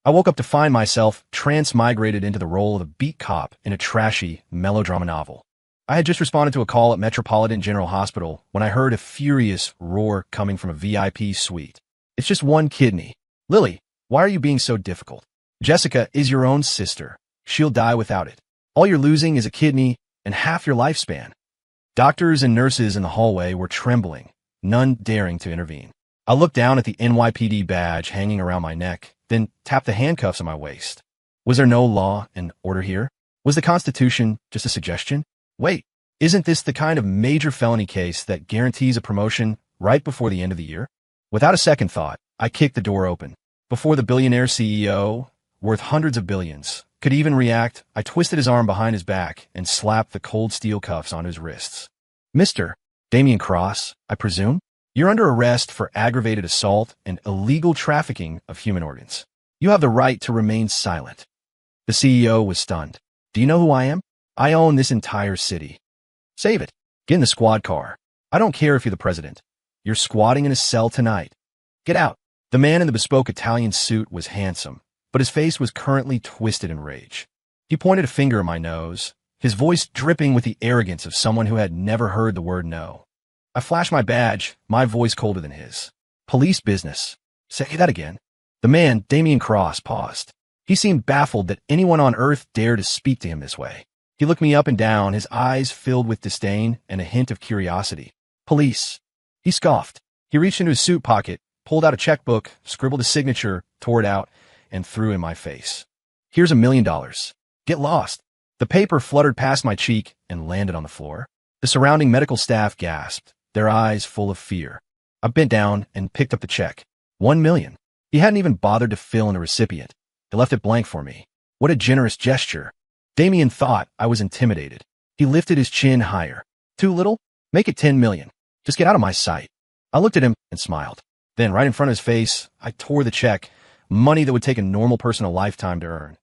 I woke up to find myself transmigrated into the role of a beat cop in a trashy melodrama novel. I had just responded to a call at Metropolitan General Hospital when I heard a furious roar coming from a VIP suite. It's just one kidney. Lily, why are you being so difficult? Jessica is your own sister. She'll die without it. All you're losing is a kidney and half your lifespan. Doctors and nurses in the hallway were trembling, none daring to intervene. I looked down at the NYPD badge hanging around my neck, then tapped the handcuffs on my waist. Was there no law and order here? Was the Constitution just a suggestion? Wait, isn't this the kind of major felony case that guarantees a promotion right before the end of the year? Without a second thought, I kicked the door open. Before the billionaire CEO, worth hundreds of billions, could even react, I twisted his arm behind his back and slapped the cold steel cuffs on his wrists. Mr. Damian Cross, I presume? You're under arrest for aggravated assault and illegal trafficking of human organs. You have the right to remain silent. The CEO was stunned. Do you know who I am? I own this entire city. Save it. Get in the squad car. I don't care if you're the president. You're squatting in a cell tonight. Get out. The man in the bespoke Italian suit was handsome, but his face was currently twisted in rage. He pointed a finger at my nose, his voice dripping with the arrogance of someone who had never heard the word no. I flashed my badge, my voice colder than his. Police business. Say that again. The man, Damian Cross, paused. He seemed baffled that anyone on earth dared to speak to him this way. He looked me up and down, his eyes filled with disdain and a hint of curiosity. Police. He scoffed. He reached into his suit pocket, pulled out a checkbook, scribbled a signature, tore it out, and threw it in my face. Here's $1 million. Get lost. The paper fluttered past my cheek and landed on the floor. The surrounding medical staff gasped, their eyes full of fear. I bent down and picked up the check. $1 million. He hadn't even bothered to fill in a recipient. He left it blank for me. What a generous gesture. Damian thought I was intimidated. He lifted his chin higher. Too little? Make it 10 million. Just get out of my sight. I looked at him and smiled. Then, right in front of his face, I tore the check, money that would take a normal person a lifetime to earn,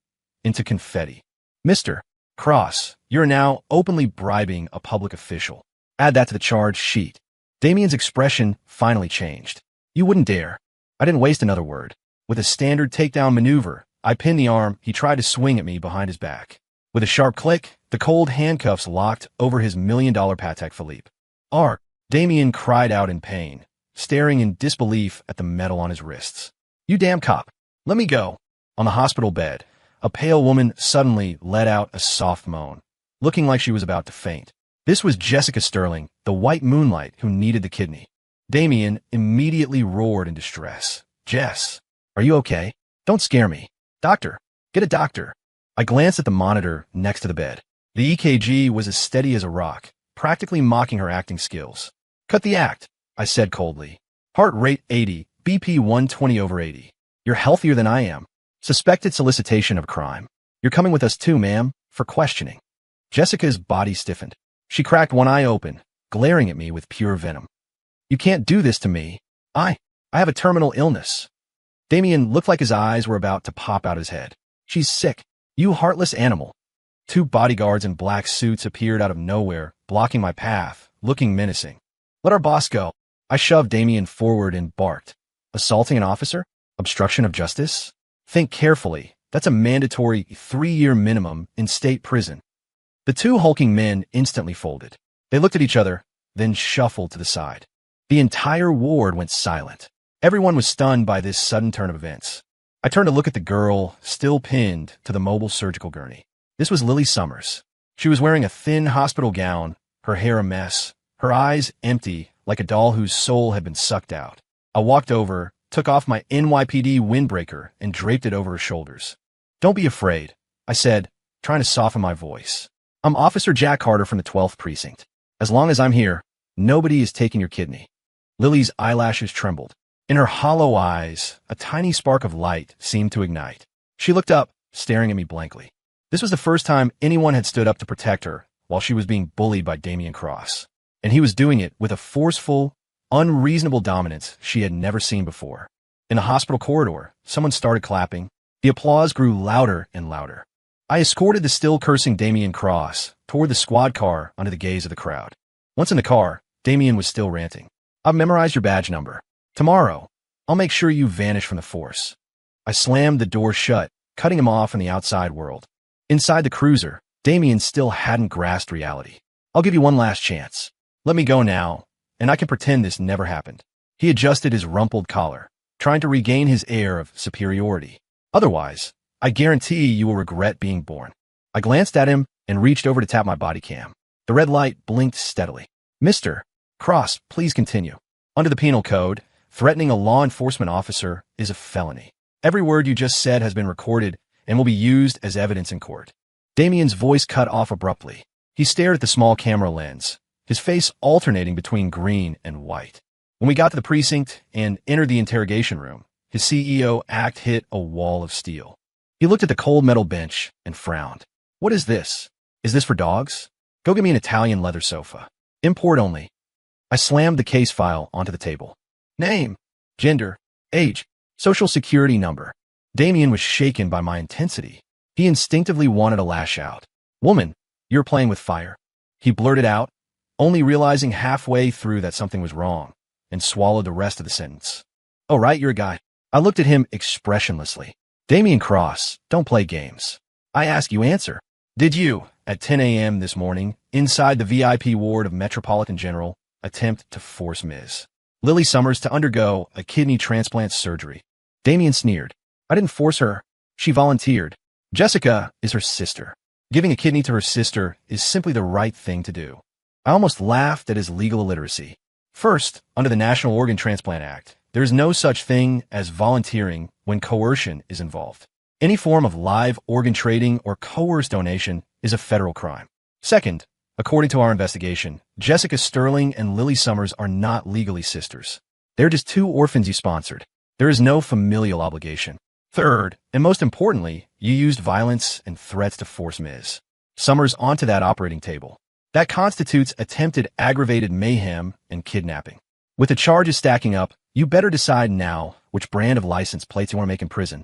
into confetti. Mr. Cross, you're now openly bribing a public official. Add that to the charge sheet. Damian's expression finally changed. You wouldn't dare. I didn't waste another word. With a standard takedown maneuver, I pinned the arm he tried to swing at me behind his back. With a sharp click, the cold handcuffs locked over his $1 million Patek Philippe. Ark! Damian cried out in pain, staring in disbelief at the metal on his wrists. You damn cop! Let me go! On the hospital bed, a pale woman suddenly let out a soft moan, looking like she was about to faint. This was Jessica Sterling, the white moonlight who needed the kidney. Damian immediately roared in distress. Jess, are you okay? Don't scare me. Doctor, get a doctor. I glanced at the monitor next to the bed. The EKG was as steady as a rock, practically mocking her acting skills. Cut the act, I said coldly. Heart rate 80, BP 120/80. You're healthier than I am. Suspected solicitation of crime. You're coming with us too, ma'am, for questioning. Jessica's body stiffened. She cracked one eye open, glaring at me with pure venom. You can't do this to me. I have a terminal illness. Damian looked like his eyes were about to pop out his head. She's sick. You heartless animal. Two bodyguards in black suits appeared out of nowhere, blocking my path, looking menacing. Let our boss go. I shoved Damian forward and barked. Assaulting an officer? Obstruction of justice? Think carefully. That's a mandatory 3-year minimum in state prison. The two hulking men instantly folded. They looked at each other, then shuffled to the side. The entire ward went silent. Everyone was stunned by this sudden turn of events. I turned to look at the girl, still pinned to the mobile surgical gurney. This was Lily Summers. She was wearing a thin hospital gown, her hair a mess, her eyes empty like a doll whose soul had been sucked out. I walked over, took off my NYPD windbreaker, and draped it over her shoulders. Don't be afraid, I said, trying to soften my voice. I'm Officer Jack Carter from the 12th Precinct. As long as I'm here, nobody is taking your kidney. Lily's eyelashes trembled. In her hollow eyes, a tiny spark of light seemed to ignite. She looked up, staring at me blankly. This was the first time anyone had stood up to protect her while she was being bullied by Damian Cross. And he was doing it with a forceful, unreasonable dominance she had never seen before. In the hospital corridor, someone started clapping. The applause grew louder and louder. I escorted the still cursing Damian Cross toward the squad car under the gaze of the crowd. Once in the car, Damian was still ranting. I've memorized your badge number. Tomorrow, I'll make sure you vanish from the force. I slammed the door shut, cutting him off from the outside world. Inside the cruiser, Damien still hadn't grasped reality. I'll give you one last chance. Let me go now, and I can pretend this never happened. He adjusted his rumpled collar, trying to regain his air of superiority. Otherwise, I guarantee you will regret being born. I glanced at him and reached over to tap my body cam. The red light blinked steadily. Mr. Cross, please continue. Under the penal code, threatening a law enforcement officer is a felony. Every word you just said has been recorded and will be used as evidence in court. Damien's voice cut off abruptly. He stared at the small camera lens, his face alternating between green and white. When we got to the precinct and entered the interrogation room, his CEO act hit a wall of steel. He looked at the cold metal bench and frowned. What is this? Is this for dogs? Go get me an Italian leather sofa. Import only. I slammed the case file onto the table. Name, gender, age, social security number. Damien was shaken by my intensity. He instinctively wanted to lash out. Woman, you're playing with fire. He blurted out, only realizing halfway through that something was wrong, and swallowed the rest of the sentence. Oh, right, you're a guy. I looked at him expressionlessly. Damien Cross, don't play games. I ask, you answer. Did you, at 10 a.m. this morning, inside the VIP ward of Metropolitan General, attempt to force Ms. Lily Summers to undergo a kidney transplant surgery? Damien sneered. I didn't force her. She volunteered. Jessica is her sister. Giving a kidney to her sister is simply the right thing to do. I almost laughed at his legal illiteracy. First, under the National Organ Transplant Act, there is no such thing as volunteering when coercion is involved. Any form of live organ trading or coerced donation is a federal crime. Second, according to our investigation, Jessica Sterling and Lily Summers are not legally sisters. They're just two orphans you sponsored. There is no familial obligation. Third, and most importantly, you used violence and threats to force Ms. Summers onto that operating table. That constitutes attempted aggravated mayhem and kidnapping. With the charges stacking up, you better decide now which brand of license plates you want to make in prison.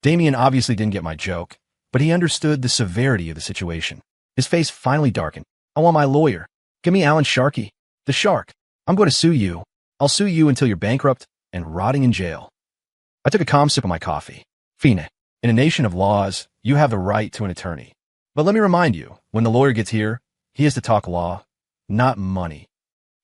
Damien obviously didn't get my joke, but he understood the severity of the situation. His face finally darkened. I want my lawyer. Give me Alan Sharkey, the shark. I'm going to sue you. I'll sue you until you're bankrupt and rotting in jail. I took a calm sip of my coffee. Fine. In a nation of laws, you have the right to an attorney. But let me remind you, when the lawyer gets here, he has to talk law, not money.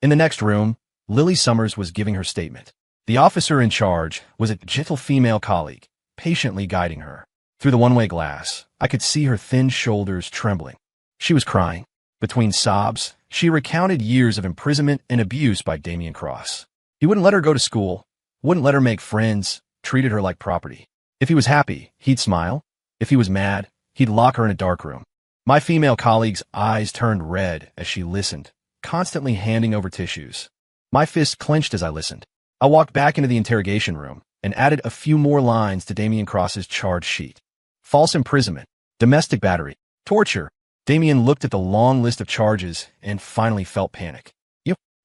In the next room, Lily Summers was giving her statement. The officer in charge was a gentle female colleague, patiently guiding her. Through the one-way glass, I could see her thin shoulders trembling. She was crying. Between sobs, she recounted years of imprisonment and abuse by Damien Cross. He wouldn't let her go to school, wouldn't let her make friends, treated her like property. If he was happy, he'd smile. If he was mad, he'd lock her in a dark room. My female colleague's eyes turned red as she listened, constantly handing over tissues. My fist clenched as I listened. I walked back into the interrogation room and added a few more lines to Damien Cross's charge sheet. False imprisonment, domestic battery, torture. Damien looked at the long list of charges and finally felt panic.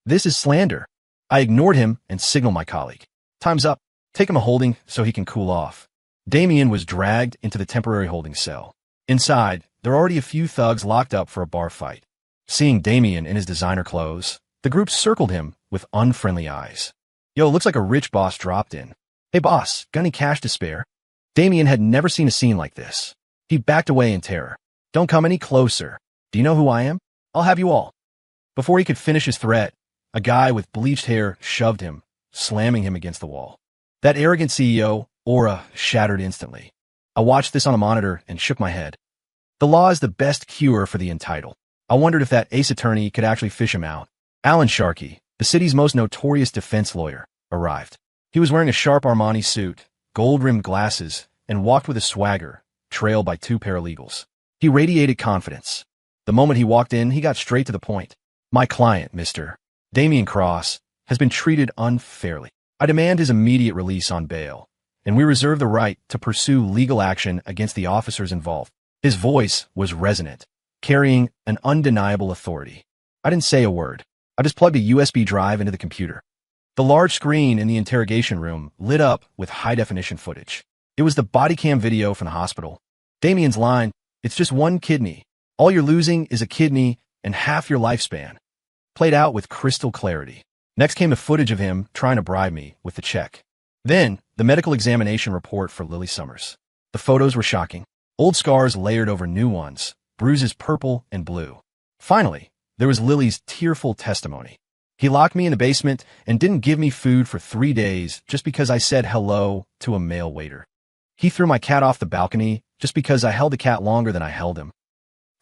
This is slander. I ignored him and signaled my colleague. Time's up. Take him a holding so he can cool off. Damien was dragged into the temporary holding cell. Inside, there were already a few thugs locked up for a bar fight. Seeing Damien in his designer clothes, the group circled him with unfriendly eyes. Yo, looks like a rich boss dropped in. Hey boss, got any cash to spare? Damien had never seen a scene like this. He backed away in terror. Don't come any closer. Do you know who I am? I'll have you all. Before he could finish his threat, a guy with bleached hair shoved him, slamming him against the wall. That arrogant CEO aura shattered instantly. I watched this on a monitor and shook my head. The law is the best cure for the entitled. I wondered if that ace attorney could actually fish him out. Alan Sharkey, the city's most notorious defense lawyer, arrived. He was wearing a sharp Armani suit, gold-rimmed glasses, and walked with a swagger, trailed by two paralegals. He radiated confidence. The moment he walked in, he got straight to the point. My client, Mr. Damien Cross, has been treated unfairly. I demand his immediate release on bail, and we reserve the right to pursue legal action against the officers involved. His voice was resonant, carrying an undeniable authority. I didn't say a word. I just plugged a USB drive into the computer. The large screen in the interrogation room lit up with high-definition footage. It was the body cam video from the hospital. Damien's line, "It's just one kidney. All you're losing is a kidney and half your lifespan," played out with crystal clarity. Next came the footage of him trying to bribe me with the check. Then, the medical examination report for Lily Summers. The photos were shocking. Old scars layered over new ones, bruises purple and blue. Finally, there was Lily's tearful testimony. He locked me in the basement and didn't give me food for 3 days just because I said hello to a male waiter. He threw my cat off the balcony just because I held the cat longer than I held him.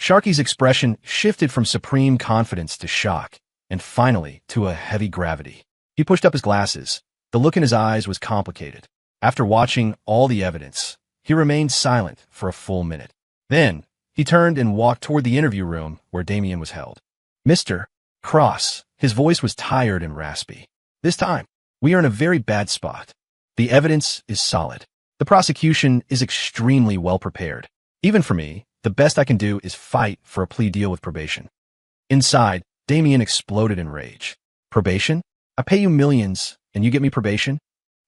Sharky's expression shifted from supreme confidence to shock, and finally to a heavy gravity. He pushed up his glasses. The look in his eyes was complicated. After watching all the evidence, he remained silent for a full minute. Then, he turned and walked toward the interview room where Damien was held. Mr. Cross, his voice was tired and raspy. This time, we are in a very bad spot. The evidence is solid. The prosecution is extremely well prepared. Even for me, the best I can do is fight for a plea deal with probation. Inside, Damien exploded in rage. Probation? I pay you millions, and you get me probation?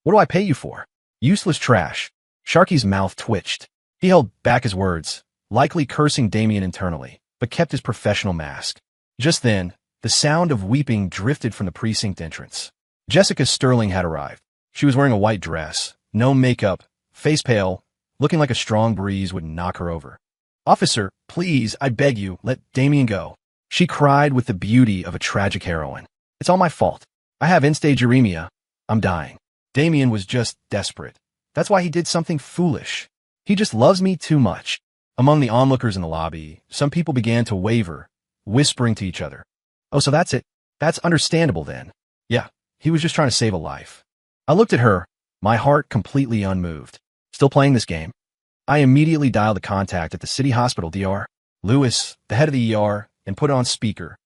What do I pay you for? Useless trash. Sharky's mouth twitched. He held back his words, likely cursing Damien internally, but kept his professional mask. Just then, the sound of weeping drifted from the precinct entrance. Jessica Sterling had arrived. She was wearing a white dress, no makeup, face pale, looking like a strong breeze would knock her over. "Officer, please, I beg you, let Damien go," she cried with the beauty of a tragic heroine. "It's all my fault. I have end-stage uremia. I'm dying." Damien was just desperate. That's why he did something foolish. He just loves me too much. Among the onlookers in the lobby, some people began to waver, whispering to each other. "Oh, so that's it? That's understandable then." Yeah, he was just trying to save a life. I looked at her, my heart completely unmoved. Still playing this game? I immediately dialed the contact at the city hospital, Dr. Lewis, the head of the ER, and put it on speaker.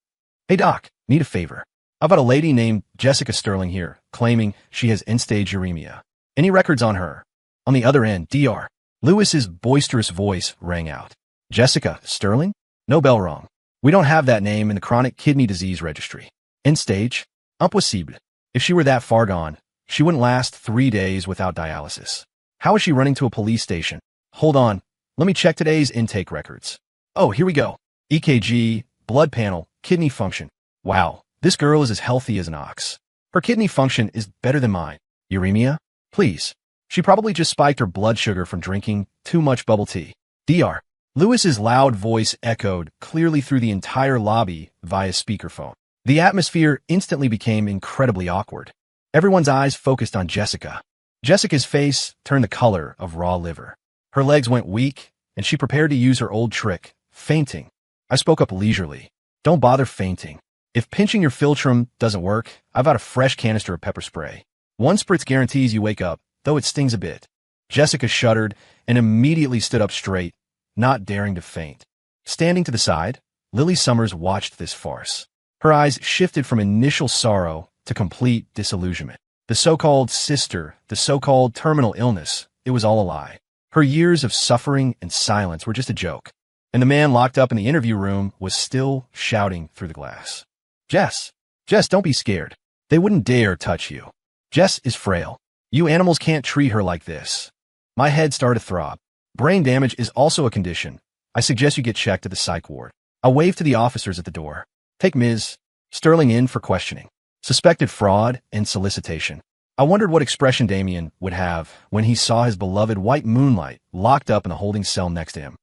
"Hey doc, need a favor. I've got a lady named Jessica Sterling here, claiming she has end-stage uremia. Any records on her?" On the other end, Dr. Lewis's boisterous voice rang out. "Jessica Sterling? No bell rung. We don't have that name in the chronic kidney disease registry. End-stage? Impossible. If she were that far gone, she wouldn't last 3 days without dialysis. How is she running to a police station? Hold on, let me check today's intake records. Oh, here we go. EKG, blood panel, kidney function. Wow, this girl is as healthy as an ox. Her kidney function is better than mine. Uremia? Please. She probably just spiked her blood sugar from drinking too much bubble tea." Dr. Lewis's loud voice echoed clearly through the entire lobby via speakerphone. The atmosphere instantly became incredibly awkward. Everyone's eyes focused on Jessica. Jessica's face turned the color of raw liver. Her legs went weak, and she prepared to use her old trick, fainting. I spoke up leisurely. "Don't bother fainting. If pinching your philtrum doesn't work, I've got a fresh canister of pepper spray. 1 spritz guarantees you wake up, though it stings a bit." Jessica shuddered and immediately stood up straight, not daring to faint. Standing to the side, Lily Summers watched this farce. Her eyes shifted from initial sorrow to complete disillusionment. The so-called sister, the so-called terminal illness, it was all a lie. Her years of suffering and silence were just a joke. And the man locked up in the interview room was still shouting through the glass. Jess, don't be scared. They wouldn't dare touch you. Jess is frail. You animals can't treat her like this." My head started to throb. Brain damage is also a condition. I suggest you get checked at the psych ward. I waved to the officers at the door. Take Ms. Sterling in for questioning. Suspected fraud and solicitation. I wondered what expression Damien would have when he saw his beloved white moonlight locked up in the holding cell next to him.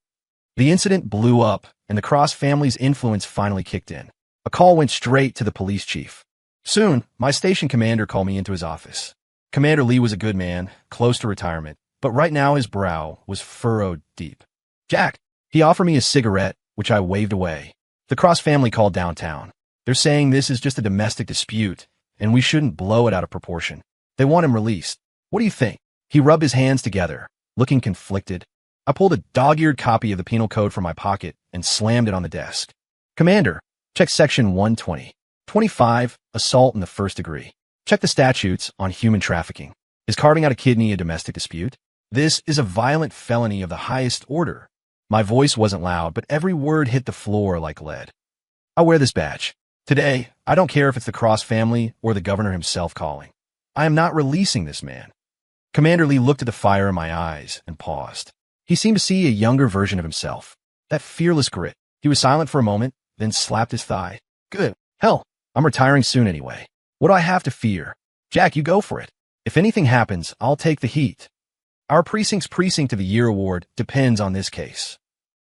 The incident blew up, and the Cross family's influence finally kicked in. A call went straight to the police chief. Soon, my station commander called me into his office. Commander Lee was a good man, close to retirement, but right now his brow was furrowed deep. "Jack," he offered me a cigarette, which I waved away. "The Cross family called downtown. They're saying this is just a domestic dispute, and we shouldn't blow it out of proportion. They want him released. What do you think?" He rubbed his hands together, looking conflicted. I pulled a dog-eared copy of the penal code from my pocket and slammed it on the desk. "Commander, check section 120. 25, assault in the first degree. Check the statutes on human trafficking. Is carving out a kidney a domestic dispute? This is a violent felony of the highest order." My voice wasn't loud, but every word hit the floor like lead. I wear this badge. Today, I don't care if it's the Cross family or the governor himself calling. I am not releasing this man. Commander Lee looked at the fire in my eyes and paused. He seemed to see a younger version of himself. That fearless grit. He was silent for a moment, then slapped his thigh. "Good. Hell, I'm retiring soon anyway. What do I have to fear? Jack, you go for it. If anything happens, I'll take the heat. Our precinct's Precinct of the Year award depends on this case.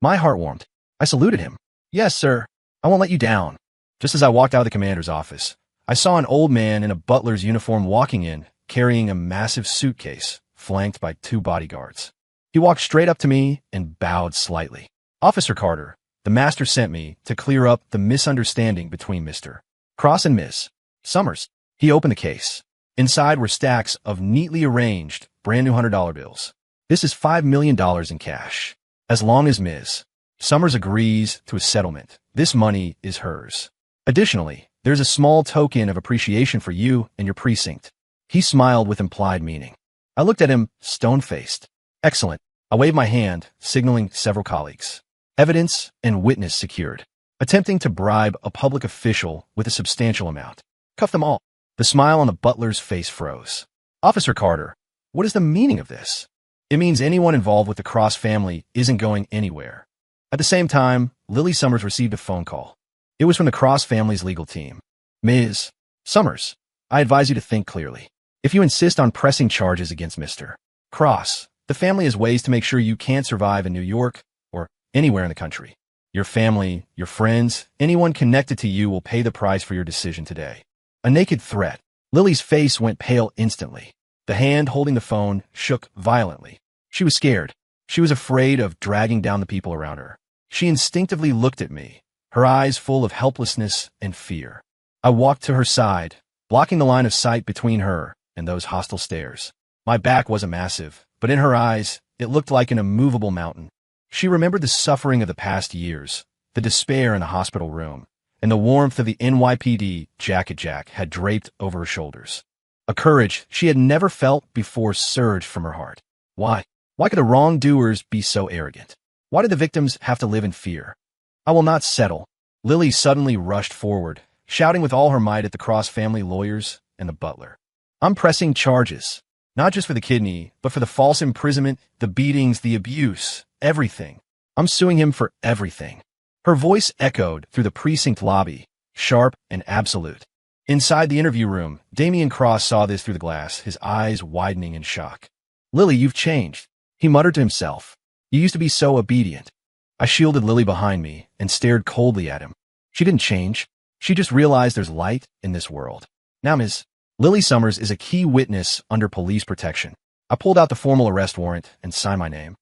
My heart warmed. I saluted him. Yes, sir. I won't let you down. Just as I walked out of the commander's office, I saw an old man in a butler's uniform walking in, carrying a massive suitcase, flanked by 2 bodyguards. He walked straight up to me and bowed slightly. Officer Carter, the master sent me to clear up the misunderstanding between Mr. Cross and Ms. Summers. He opened the case. Inside were stacks of neatly arranged, brand new $100 bills. This is $5 million in cash. As long as Ms. Summers agrees to a settlement, this money is hers. Additionally, there's a small token of appreciation for you and your precinct. He smiled with implied meaning. I looked at him, stone-faced. Excellent. I waved my hand, signaling several colleagues. Evidence and witness secured. Attempting to bribe a public official with a substantial amount. Cuff them all. The smile on the butler's face froze. Officer Carter, what is the meaning of this? It means anyone involved with the Cross family isn't going anywhere. At the same time, Lily Summers received a phone call. It was from the Cross family's legal team. Ms. Summers, I advise you to think clearly. If you insist on pressing charges against Mr. Cross, the family has ways to make sure you can't survive in New York or anywhere in the country. Your family, your friends, anyone connected to you will pay the price for your decision today. A naked threat. Lily's face went pale instantly. The hand holding the phone shook violently. She was scared. She was afraid of dragging down the people around her. She instinctively looked at me, her eyes full of helplessness and fear. I walked to her side, blocking the line of sight between her and those hostile stares. My back wasn't massive, but in her eyes, it looked like an immovable mountain. She remembered the suffering of the past years, the despair in the hospital room, and the warmth of the NYPD jacket Jack had draped over her shoulders. A courage she had never felt before surged from her heart. Why? Why could the wrongdoers be so arrogant? Why did the victims have to live in fear? I will not settle. Lily suddenly rushed forward, shouting with all her might at the Cross family lawyers and the butler. I'm pressing charges, not just for the kidney, but for the false imprisonment, the beatings, the abuse, everything. I'm suing him for everything. Her voice echoed through the precinct lobby, sharp and absolute. Inside the interview room, Damian Cross saw this through the glass, his eyes widening in shock. Lily, you've changed, he muttered to himself. You used to be so obedient. I shielded Lily behind me and stared coldly at him. She didn't change. She just realized there's light in this world. Now, Ms. Lily Summers is a key witness under police protection. I pulled out the formal arrest warrant and signed my name.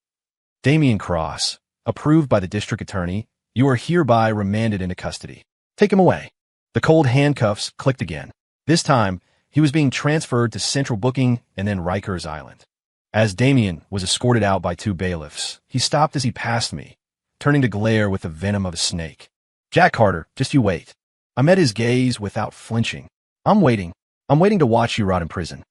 Damian Cross, approved by the district attorney, you are hereby remanded into custody. Take him away. The cold handcuffs clicked again. This time, he was being transferred to central booking and then Rikers Island. As Damian was escorted out by 2 bailiffs, he stopped as he passed me, turning to glare with the venom of a snake. Jack Carter, just you wait. I met his gaze without flinching. I'm waiting. I'm waiting to watch you rot in prison.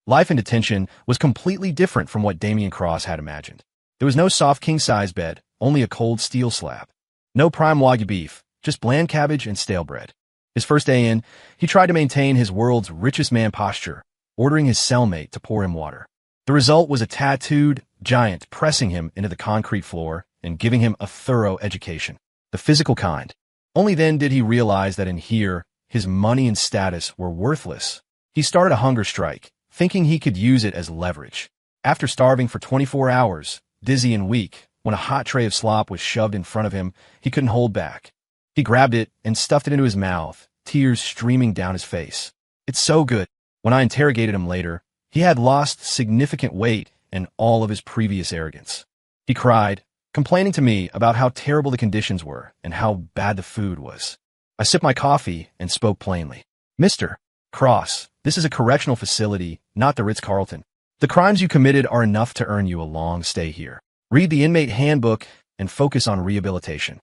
Life in detention was completely different from what Damian Cross had imagined. There was no soft king-size bed, only a cold steel slab. No prime Wagyu beef, just bland cabbage and stale bread. His first day in, he tried to maintain his world's richest man posture, ordering his cellmate to pour him water. The result was a tattooed giant pressing him into the concrete floor and giving him a thorough education, the physical kind. Only then did he realize that in here, his money and status were worthless. He started a hunger strike, thinking he could use it as leverage. After starving for 24 hours, dizzy and weak, when a hot tray of slop was shoved in front of him, he couldn't hold back. He grabbed it and stuffed it into his mouth, tears streaming down his face. It's so good. When I interrogated him later, he had lost significant weight and all of his previous arrogance. He cried, complaining to me about how terrible the conditions were and how bad the food was. I sipped my coffee and spoke plainly. Mr. Cross, this is a correctional facility, not the Ritz-Carlton. The crimes you committed are enough to earn you a long stay here. Read the inmate handbook and focus on rehabilitation.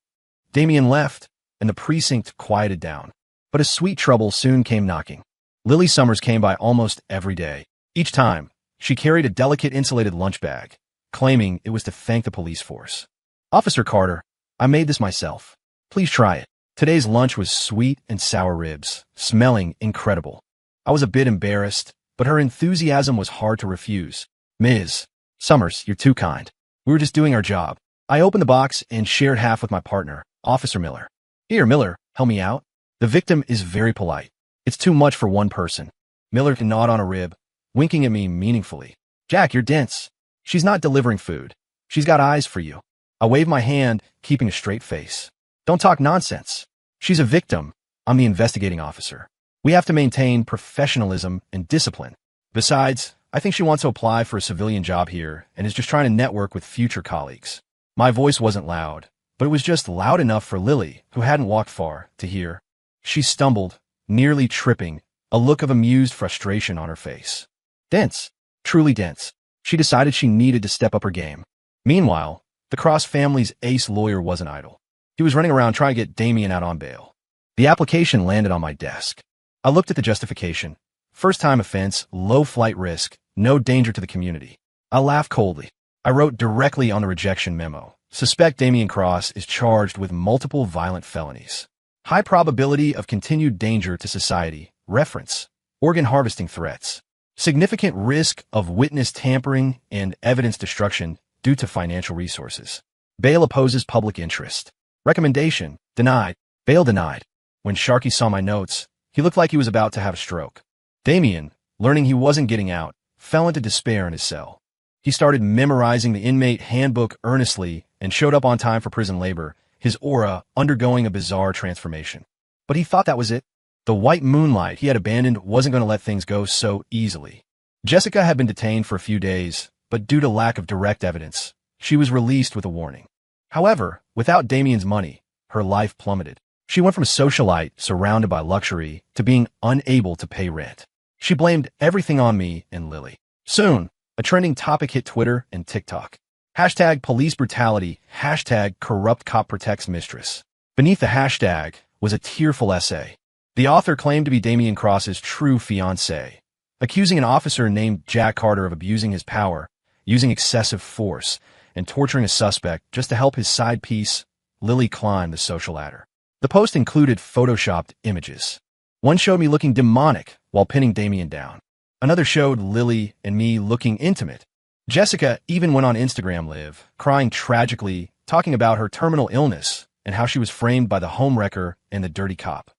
Damian left, and the precinct quieted down. But a sweet trouble soon came knocking. Lily Summers came by almost every day. Each time, she carried a delicate insulated lunch bag, claiming it was to thank the police force. Officer Carter, I made this myself. Please try it. Today's lunch was sweet and sour ribs, smelling incredible. I was a bit embarrassed, but her enthusiasm was hard to refuse. Ms. Summers, you're too kind. We were just doing our job. I opened the box and shared half with my partner, Officer Miller. Here, Miller, help me out. The victim is very polite. It's too much for one person. Miller gnawed on a rib, winking at me meaningfully. Jack, you're dense. She's not delivering food. She's got eyes for you. I wave my hand, keeping a straight face. Don't talk nonsense. She's a victim. I'm the investigating officer. We have to maintain professionalism and discipline. Besides, I think she wants to apply for a civilian job here and is just trying to network with future colleagues. My voice wasn't loud, but it was just loud enough for Lily, who hadn't walked far, to hear. She stumbled, nearly tripping, a look of amused frustration on her face. Dense. Truly dense. She decided she needed to step up her game. Meanwhile, the Cross family's ace lawyer wasn't idle. He was running around trying to get Damien out on bail. The application landed on my desk. I looked at the justification. First-time offense, low flight risk, no danger to the community. I laughed coldly. I wrote directly on the rejection memo. Suspect Damien Cross is charged with multiple violent felonies. High probability of continued danger to society. Reference. Organ harvesting threats. Significant risk of witness tampering and evidence destruction due to financial resources. Bail opposes public interest. Recommendation. Denied. Bail denied. When Sharky saw my notes, he looked like he was about to have a stroke. Damien, learning he wasn't getting out, fell into despair in his cell. He started memorizing the inmate handbook earnestly and showed up on time for prison labor, his aura undergoing a bizarre transformation. But he thought that was it. The white moonlight he had abandoned wasn't going to let things go so easily. Jessica had been detained for a few days, but due to lack of direct evidence, she was released with a warning. However, without Damien's money, her life plummeted. She went from a socialite surrounded by luxury to being unable to pay rent. She blamed everything on me and Lily. Soon, a trending topic hit Twitter and TikTok. Hashtag police brutality, hashtag corrupt cop protects mistress. Beneath the hashtag was a tearful essay. The author claimed to be Damien Cross's true fiancé, accusing an officer named Jack Carter of abusing his power, using excessive force, and torturing a suspect just to help his side piece, Lily, climb the social ladder. The post included photoshopped images. One showed me looking demonic while pinning Damien down. Another showed Lily and me looking intimate. Jessica even went on Instagram Live, crying tragically, talking about her terminal illness and how she was framed by the homewrecker and the dirty cop.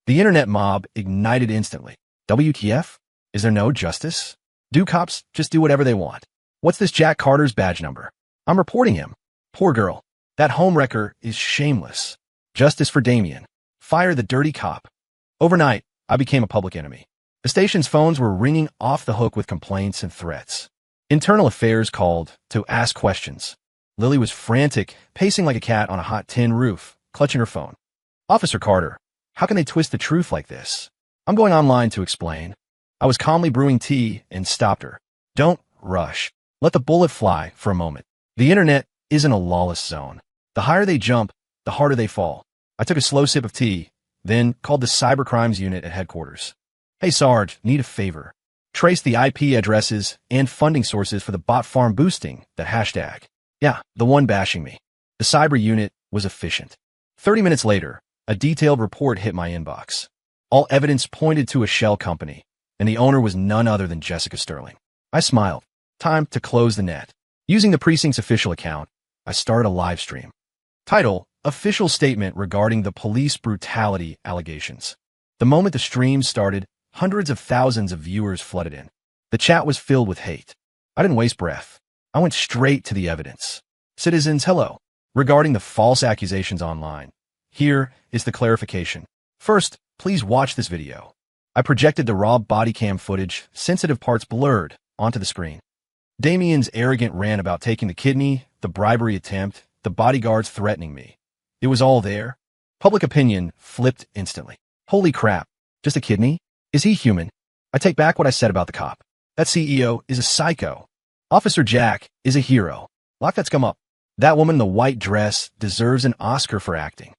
The internet mob ignited instantly. WTF? Is there no justice? Do cops just do whatever they want? What's this Jack Carter's badge number? I'm reporting him. Poor girl. That homewrecker is shameless. Justice for Damien. Fire the dirty cop. Overnight, I became a public enemy. The station's phones were ringing off the hook with complaints and threats. Internal Affairs called to ask questions. Lily was frantic, pacing like a cat on a hot tin roof, clutching her phone. Officer Carter, how can they twist the truth like this? I'm going online to explain. I was calmly brewing tea and stopped her. Don't rush. Let the bullet fly for a moment. The internet isn't a lawless zone. The higher they jump, the harder they fall. I took a slow sip of tea, then called the cybercrimes unit at headquarters. Hey Sarge, need a favor. Trace the IP addresses and funding sources for the bot farm boosting that hashtag. Yeah, the one bashing me. The cyber unit was efficient. 30 minutes later, a detailed report hit my inbox. All evidence pointed to a shell company, and the owner was none other than Jessica Sterling. I smiled. Time to close the net. Using the precinct's official account, I started a live stream. Title: Official Statement Regarding the Police Brutality Allegations. The moment the stream started, hundreds of thousands of viewers flooded in. The chat was filled with hate. I didn't waste breath. I went straight to the evidence. Citizens, hello. Regarding the false accusations online, here is the clarification. First, please watch this video. I projected the raw body cam footage, sensitive parts blurred, onto the screen. Damien's arrogant rant about taking the kidney, the bribery attempt, the bodyguards threatening me. It was all there. Public opinion flipped instantly. Holy crap, just a kidney? Is he human? I take back what I said about the cop. That CEO is a psycho. Officer Jack is a hero. Lock that scum up. That woman in the white dress deserves an Oscar for acting.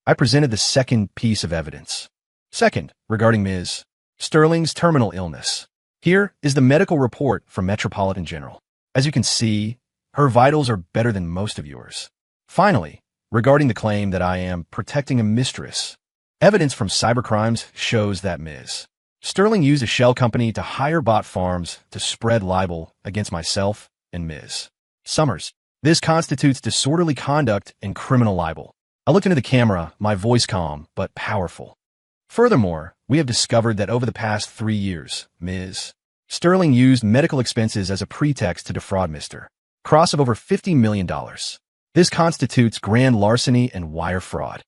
I presented the second piece of evidence. Second, regarding Ms. Sterling's terminal illness. Here is the medical report from Metropolitan General. As you can see, her vitals are better than most of yours. Finally, regarding the claim that I am protecting a mistress, evidence from cybercrimes shows that Ms. Sterling used a shell company to hire bot farms to spread libel against myself and Ms. Summers. This constitutes disorderly conduct and criminal libel. I looked into the camera, my voice calm but powerful. Furthermore, we have discovered that over the past 3 years, Ms. Sterling used medical expenses as a pretext to defraud Mr. Cross of over $50 million. This constitutes grand larceny and wire fraud.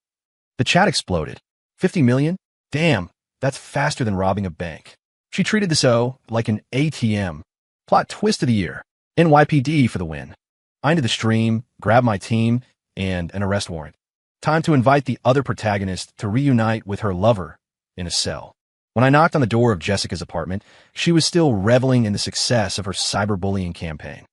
The chat exploded. 50 million? Damn, that's faster than robbing a bank. She treated this like an ATM. Plot twist of the year. NYPD for the win. I ended the stream, grabbed my team, and an arrest warrant. Time to invite the other protagonist to reunite with her lover in a cell. When I knocked on the door of Jessica's apartment, she was still reveling in the success of her cyberbullying campaign.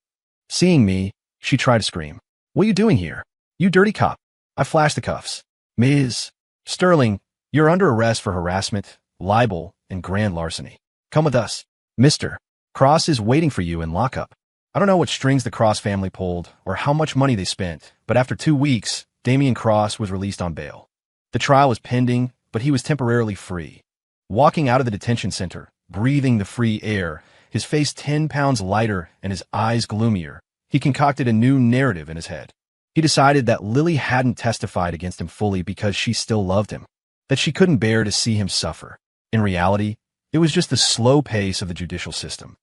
Seeing me, she tried to scream. What are you doing here? You dirty cop. I flashed the cuffs. Ms. Sterling, you're under arrest for harassment, libel, and grand larceny. Come with us. Mr. Cross is waiting for you in lockup. I don't know what strings the Cross family pulled or how much money they spent, but after 2 weeks, Damian Cross was released on bail. The trial was pending, but he was temporarily free. Walking out of the detention center, breathing the free air, his face 10 pounds lighter and his eyes gloomier, he concocted a new narrative in his head. He decided that Lily hadn't testified against him fully because she still loved him, that she couldn't bear to see him suffer. In reality, it was just the slow pace of the judicial system.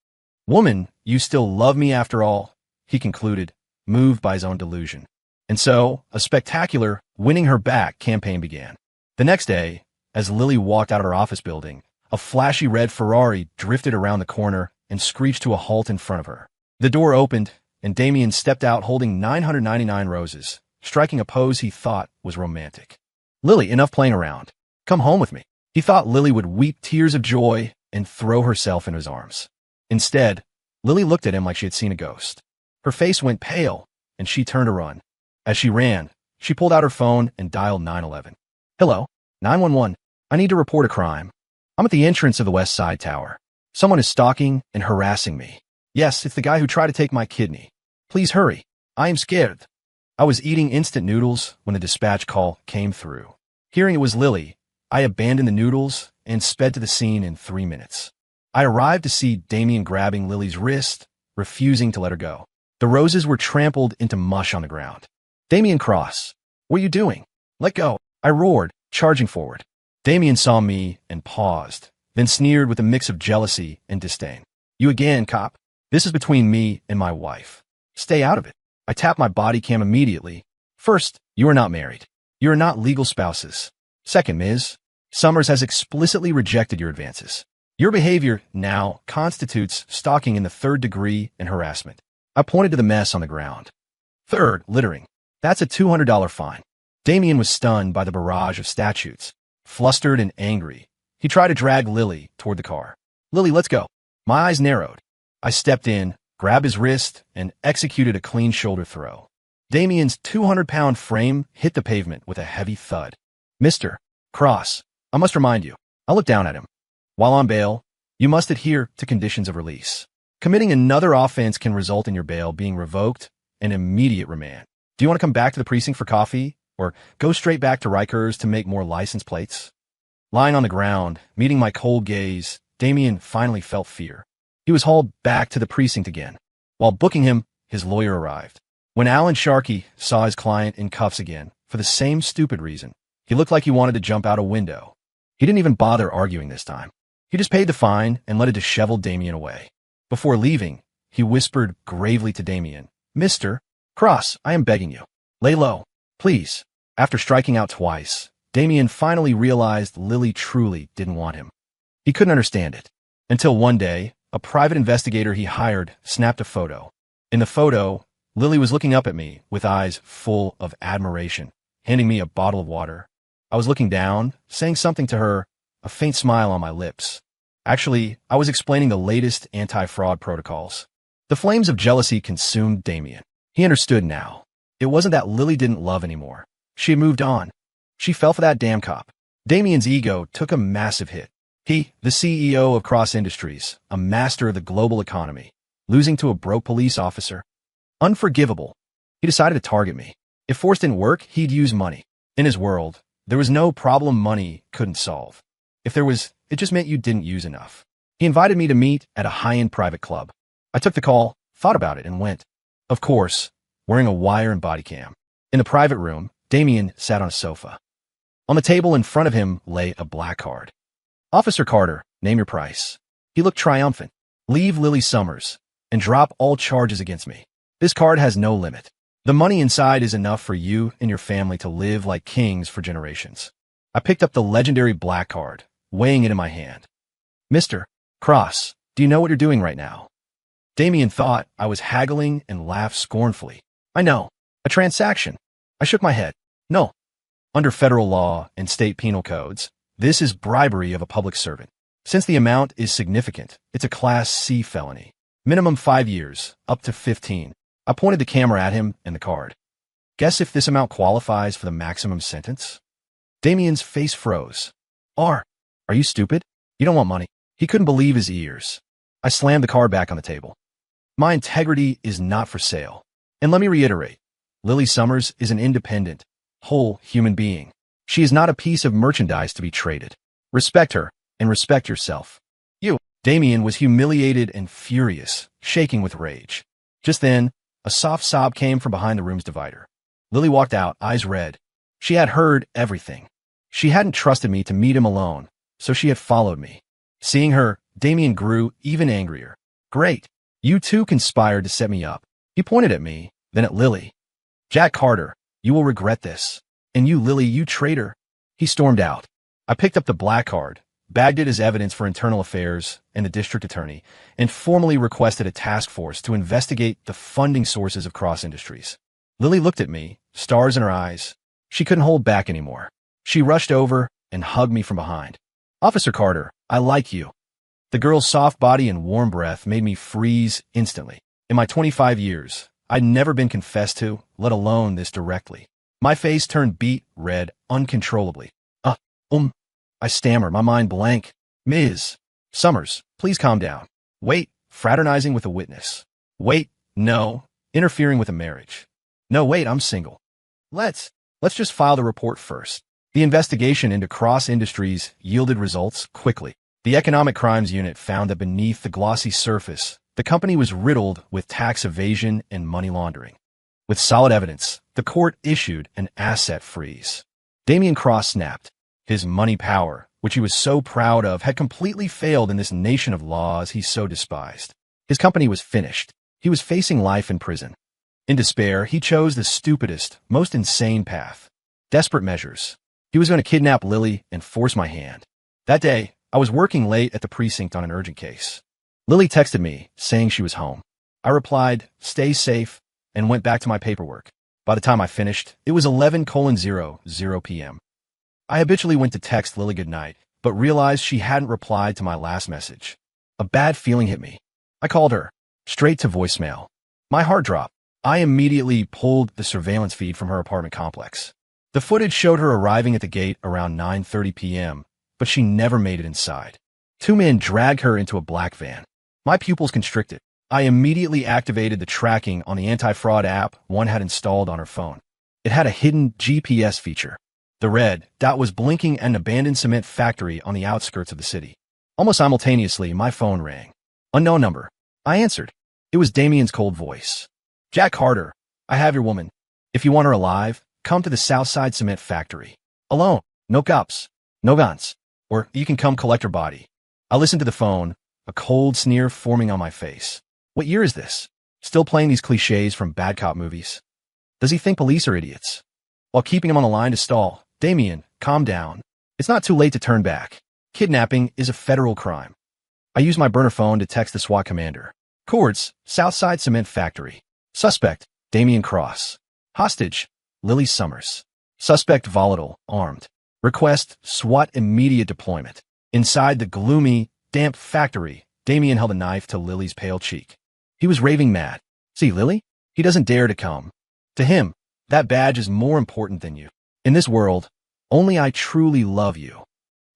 Woman, you still love me after all, he concluded, moved by his own delusion. And so, a spectacular winning her back campaign began. The next day, as Lily walked out of her office building, a flashy red Ferrari drifted around the corner and screeched to a halt in front of her. The door opened, and Damian stepped out holding 999 roses, striking a pose he thought was romantic. Lily, enough playing around. Come home with me. He thought Lily would weep tears of joy and throw herself into his arms. Instead, Lily looked at him like she had seen a ghost. Her face went pale, and she turned to run. As she ran, she pulled out her phone and dialed 911. Hello, 911. I need to report a crime. I'm at the entrance of the West Side Tower. Someone is stalking and harassing me. Yes, it's the guy who tried to take my kidney. Please hurry. I am scared. I was eating instant noodles when the dispatch call came through. Hearing it was Lily, I abandoned the noodles and sped to the scene in 3 minutes. I arrived to see Damian grabbing Lily's wrist, refusing to let her go. The roses were trampled into mush on the ground. Damian Cross, what are you doing? Let go. I roared, charging forward. Damian saw me and paused, then sneered with a mix of jealousy and disdain. You again, cop. This is between me and my wife. Stay out of it. I tapped my body cam immediately. First, you are not married. You are not legal spouses. Second, Ms. Summers has explicitly rejected your advances. Your behavior now constitutes stalking in the 3rd degree and harassment. I pointed to the mess on the ground. Third, littering. That's a $200 fine. Damian was stunned by the barrage of statutes. Flustered and angry, he tried to drag Lily toward the car. Lily, let's go. My eyes narrowed. I stepped in, grabbed his wrist, and executed a clean shoulder throw. Damian's 200-pound frame hit the pavement with a heavy thud. Mr. Cross, I must remind you. I looked down at him. While on bail, you must adhere to conditions of release. Committing another offense can result in your bail being revoked and immediate remand. Do you want to come back to the precinct for coffee? Or go straight back to Rikers to make more license plates? Lying on the ground, meeting my cold gaze, Damian finally felt fear. He was hauled back to the precinct again. While booking him, his lawyer arrived. When Alan Sharkey saw his client in cuffs again, for the same stupid reason, he looked like he wanted to jump out a window. He didn't even bother arguing this time. He just paid the fine and let a disheveled Damian away. Before leaving, he whispered gravely to Damian, Mr. Cross, I am begging you. Lay low. Please. After striking out twice, Damian finally realized Lily truly didn't want him. He couldn't understand it. Until one day, a private investigator he hired snapped a photo. In the photo, Lily was looking up at me with eyes full of admiration, handing me a bottle of water. I was looking down, saying something to her, a faint smile on my lips. Actually, I was explaining the latest anti-fraud protocols. The flames of jealousy consumed Damian. He understood now. It wasn't that Lily didn't love anymore. She had moved on. She fell for that damn cop. Damian's ego took a massive hit. He, the CEO of Cross Industries, a master of the global economy, losing to a broke police officer. Unforgivable. He decided to target me. If force didn't work, he'd use money. In his world, there was no problem money couldn't solve. If there was, it just meant you didn't use enough. He invited me to meet at a high-end private club. I took the call, thought about it, and went. Of course, wearing a wire and body cam. In the private room, Damian sat on a sofa. On the table in front of him lay a black card. Officer Carter, name your price. He looked triumphant. Leave Lily Summers and drop all charges against me. This card has no limit. The money inside is enough for you and your family to live like kings for generations. I picked up the legendary black card, weighing it in my hand. Mr. Cross, do you know what you're doing right now? Damien thought I was haggling and laughed scornfully. I know. A transaction. I shook my head. No. Under federal law and state penal codes, this is bribery of a public servant. Since the amount is significant, it's a Class C felony. Minimum 5 years, up to 15. I pointed the camera at him and the card. Guess if this amount qualifies for the maximum sentence? Damien's face froze. Are you stupid? You don't want money. He couldn't believe his ears. I slammed the card back on the table. My integrity is not for sale. And let me reiterate, Lily Summers is an independent, whole human being. She is not a piece of merchandise to be traded. Respect her, and respect yourself. You. Damien was humiliated and furious, shaking with rage. Just then, a soft sob came from behind the room's divider. Lily walked out, eyes red. She had heard everything. She hadn't trusted me to meet him alone, so she had followed me. Seeing her, Damien grew even angrier. Great. You two conspired to set me up. He pointed at me, then at Lily. Jack Carter, you will regret this. And you, Lily, you traitor. He stormed out. I picked up the black card, bagged it as evidence for internal affairs and the district attorney, and formally requested a task force to investigate the funding sources of Cross Industries. Lily looked at me, stars in her eyes. She couldn't hold back anymore. She rushed over and hugged me from behind. Officer Carter, I like you. The girl's soft body and warm breath made me freeze instantly. In my 25 years, I'd never been confessed to, let alone this directly. My face turned beet red uncontrollably. I stammered, my mind blank. Ms. Summers, please calm down. Wait, fraternizing with a witness. Wait, no, interfering with a marriage. No, wait, I'm single. Let's just file the report first. The investigation into Cross Industries yielded results quickly. The Economic Crimes Unit found that beneath the glossy surface, the company was riddled with tax evasion and money laundering. With solid evidence, the court issued an asset freeze. Damien Cross snapped. His money power, which he was so proud of, had completely failed in this nation of laws he so despised. His company was finished. He was facing life in prison. In despair, he chose the stupidest, most insane path. Desperate measures. He was going to kidnap Lily and force my hand. That day, I was working late at the precinct on an urgent case. Lily texted me, saying she was home. I replied, stay safe, and went back to my paperwork. By the time I finished, it was 11:00 p.m. I habitually went to text Lily goodnight, but realized she hadn't replied to my last message. A bad feeling hit me. I called her, straight to voicemail. My heart dropped. I immediately pulled the surveillance feed from her apartment complex. The footage showed her arriving at the gate around 9:30 p.m., but she never made it inside. Two men dragged her into a black van. My pupils constricted. I immediately activated the tracking on the anti-fraud app one had installed on her phone. It had a hidden GPS feature. The red dot was blinking at an abandoned cement factory on the outskirts of the city. Almost simultaneously, my phone rang. Unknown number. I answered. It was Damien's cold voice. Jack Carter, I have your woman. If you want her alive, come to the Southside Cement Factory. Alone. No cops. No guns. Or you can come collect her body. I listened to the phone, a cold sneer forming on my face. What year is this? Still playing these cliches from bad cop movies? Does he think police are idiots? While keeping him on the line to stall, Damien, calm down. It's not too late to turn back. Kidnapping is a federal crime. I used my burner phone to text the SWAT commander. Courts, Southside Cement Factory. Suspect, Damien Cross. Hostage, Lily Summers. Suspect volatile, armed. Request SWAT immediate deployment. Inside the gloomy, damp factory, Damien held a knife to Lily's pale cheek. He was raving mad. See, Lily? He doesn't dare to come. To him, that badge is more important than you. In this world, only I truly love you.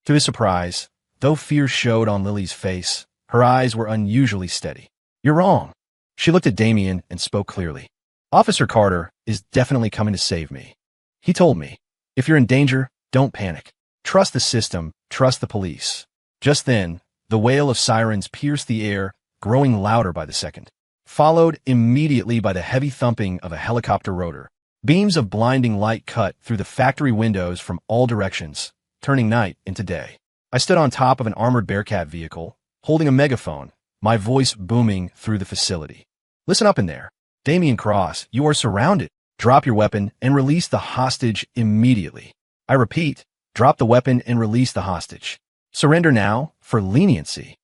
To his surprise, though fear showed on Lily's face, her eyes were unusually steady. You're wrong. She looked at Damien and spoke clearly. Officer Carter is definitely coming to save me. He told me, if you're in danger, don't panic. Trust the system, trust the police. Just then, the wail of sirens pierced the air, growing louder by the second, followed immediately by the heavy thumping of a helicopter rotor. Beams of blinding light cut through the factory windows from all directions, turning night into day. I stood on top of an armored Bearcat vehicle, holding a megaphone, my voice booming through the facility. Listen up in there. Damian Cross, you are surrounded. Drop your weapon and release the hostage immediately. I repeat, drop the weapon and release the hostage. Surrender now for leniency.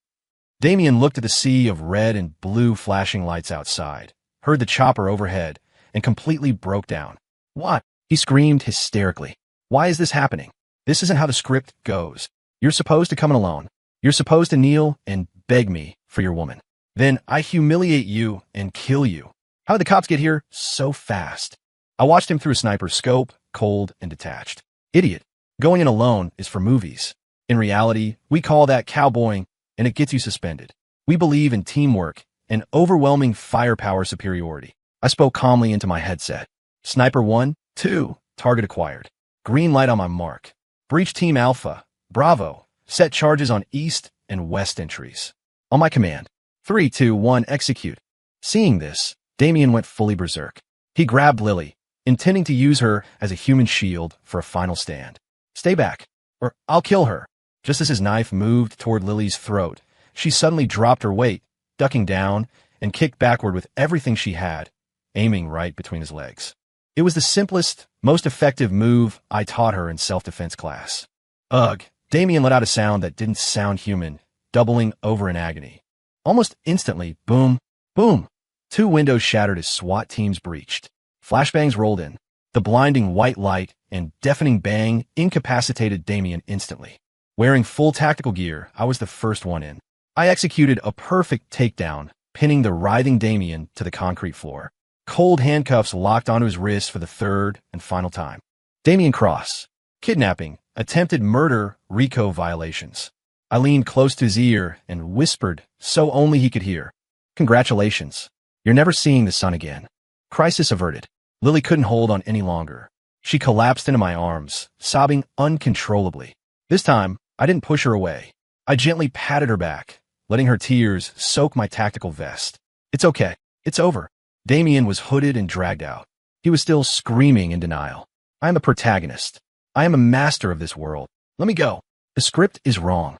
Damian looked at the sea of red and blue flashing lights outside, heard the chopper overhead, and completely broke down. What? He screamed hysterically. Why is this happening? This isn't how the script goes. You're supposed to come in alone. You're supposed to kneel and beg me for your woman. Then I humiliate you and kill you. How did the cops get here so fast? I watched him through a sniper's scope, cold and detached. Idiot. Going in alone is for movies. In reality, we call that cowboying, and it gets you suspended. We believe in teamwork and overwhelming firepower superiority. I spoke calmly into my headset. Sniper 1, 2, target acquired. Green light on my mark. Breach Team Alpha, Bravo, set charges on east and west entries. On my command. 3, 2, 1, execute. Seeing this, Damian went fully berserk. He grabbed Lily, intending to use her as a human shield for a final stand. Stay back, or I'll kill her. Just as his knife moved toward Lily's throat, she suddenly dropped her weight, ducking down, and kicked backward with everything she had, aiming right between his legs. It was the simplest, most effective move I taught her in self-defense class. Ugh, Damian let out a sound that didn't sound human, doubling over in agony. Almost instantly, boom, boom. 2 windows shattered as SWAT teams breached. Flashbangs rolled in. The blinding white light and deafening bang incapacitated Damian instantly. Wearing full tactical gear, I was the first one in. I executed a perfect takedown, pinning the writhing Damian to the concrete floor. Cold handcuffs locked onto his wrists for the third and final time. Damian Cross. Kidnapping, attempted murder, RICO violations. I leaned close to his ear and whispered so only he could hear. Congratulations. You're never seeing the sun again. Crisis averted. Lily couldn't hold on any longer. She collapsed into my arms, sobbing uncontrollably. This time, I didn't push her away. I gently patted her back, letting her tears soak my tactical vest. It's okay. It's over. Damian was hooded and dragged out. He was still screaming in denial. I am a protagonist. I am a master of this world. Let me go. The script is wrong.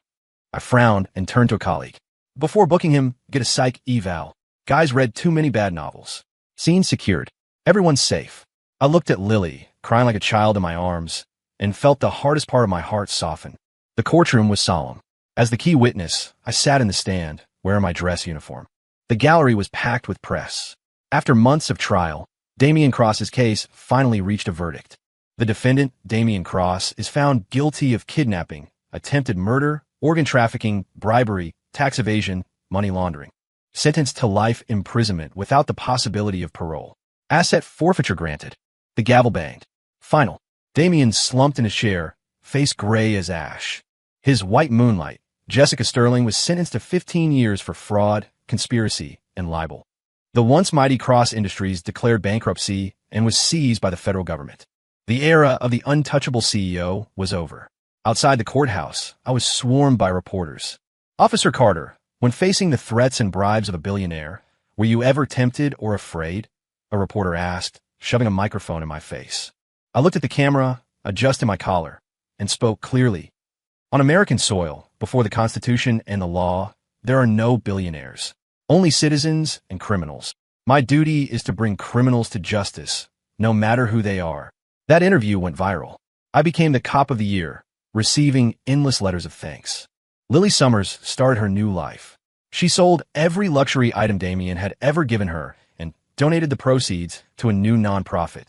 I frowned and turned to a colleague. Before booking him, get a psych eval. Guy's read too many bad novels. Scene secured. Everyone's safe. I looked at Lily, crying like a child in my arms, and felt the hardest part of my heart soften. The courtroom was solemn. As the key witness, I sat in the stand, wearing my dress uniform. The gallery was packed with press. After months of trial, Damian Cross's case finally reached a verdict. The defendant, Damian Cross, is found guilty of kidnapping, attempted murder, organ trafficking, bribery, tax evasion, money laundering. Sentenced to life imprisonment without the possibility of parole. Asset forfeiture granted. The gavel banged. Final. Damian slumped in his chair, face gray as ash. His white moonlight, Jessica Sterling, was sentenced to 15 years for fraud, conspiracy, and libel. The once mighty Cross Industries declared bankruptcy and was seized by the federal government. The era of the untouchable CEO was over. Outside the courthouse, I was swarmed by reporters. Officer Carter, when facing the threats and bribes of a billionaire, were you ever tempted or afraid? A reporter asked, shoving a microphone in my face. I looked at the camera, adjusted my collar, and spoke clearly. On American soil, before the Constitution and the law, there are no billionaires. Only citizens and criminals. My duty is to bring criminals to justice, no matter who they are. That interview went viral. I became the cop of the year, receiving endless letters of thanks. Lily Summers started her new life. She sold every luxury item Damian had ever given her and donated the proceeds to a new nonprofit,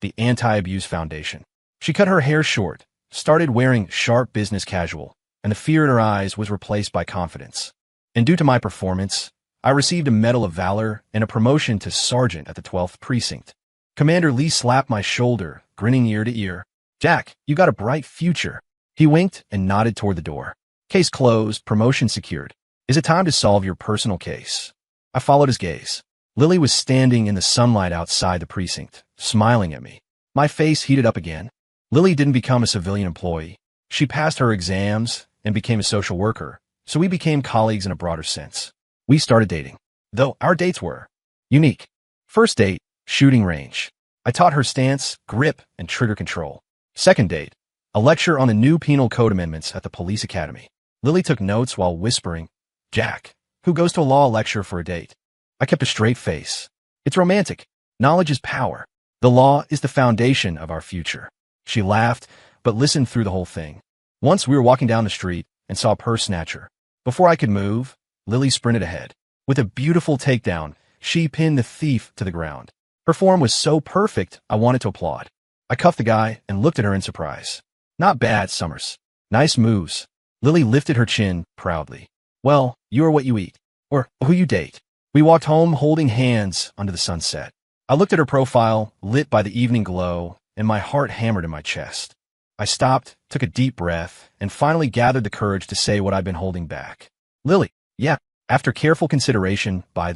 the Anti-Abuse Foundation. She cut her hair short, started wearing sharp business casual, and the fear in her eyes was replaced by confidence. And due to my performance, I received a Medal of Valor and a promotion to sergeant at the 12th Precinct. Commander Lee slapped my shoulder, grinning ear to ear. Jack, you got a bright future. He winked and nodded toward the door. Case closed, promotion secured. Is it time to solve your personal case? I followed his gaze. Lily was standing in the sunlight outside the precinct, smiling at me. My face heated up again. Lily didn't become a civilian employee. She passed her exams and became a social worker, so we became colleagues in a broader sense. We started dating, though our dates were unique. First date, shooting range. I taught her stance, grip, and trigger control. Second date, a lecture on the new penal code amendments at the police academy. Lily took notes while whispering, Jack, Who goes to a law lecture for a date? I kept a straight face. It's romantic. Knowledge is power. The law is the foundation of our future. She laughed, but listened through the whole thing. Once we were walking down the street and saw a purse snatcher. Before I could move, Lily sprinted ahead. With a beautiful takedown, she pinned the thief to the ground. Her form was so perfect, I wanted to applaud. I cuffed the guy and looked at her in surprise. Not bad, Summers. Nice moves. Lily lifted her chin proudly. Well, you are what you eat. Or who you date. We walked home holding hands under the sunset. I looked at her profile, lit by the evening glow, and my heart hammered in my chest. I stopped, took a deep breath, and finally gathered the courage to say what I'd been holding back. Lily, yeah, after careful consideration by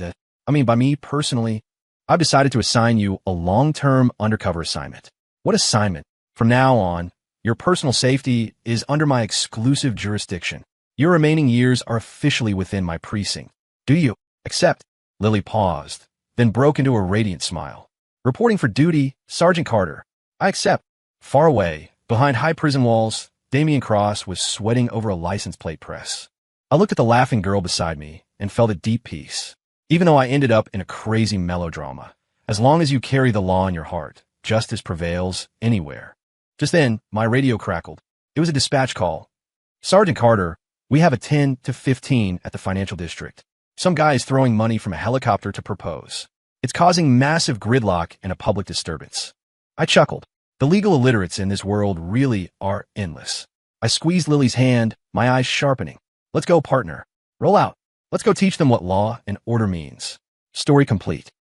me personally, I've decided to assign you a long-term undercover assignment. What assignment? From now on, your personal safety is under my exclusive jurisdiction. Your remaining years are officially within my precinct. Do you accept? Lily paused, then broke into a radiant smile. Reporting for duty, Sergeant Carter. I accept. Far away, behind high prison walls, Damian Cross was sweating over a license plate press. I looked at the laughing girl beside me and felt a deep peace. Even though I ended up in a crazy melodrama, as long as you carry the law in your heart, justice prevails anywhere. Just then, my radio crackled. It was a dispatch call. Sergeant Carter, we have a 10 to 15 at the financial district. Some guy is throwing money from a helicopter to propose. It's causing massive gridlock and a public disturbance. I chuckled. The legal illiterates in this world really are endless. I squeezed Lily's hand, my eyes sharpening. Let's go, partner. Roll out. Let's go teach them what law and order means. Story complete.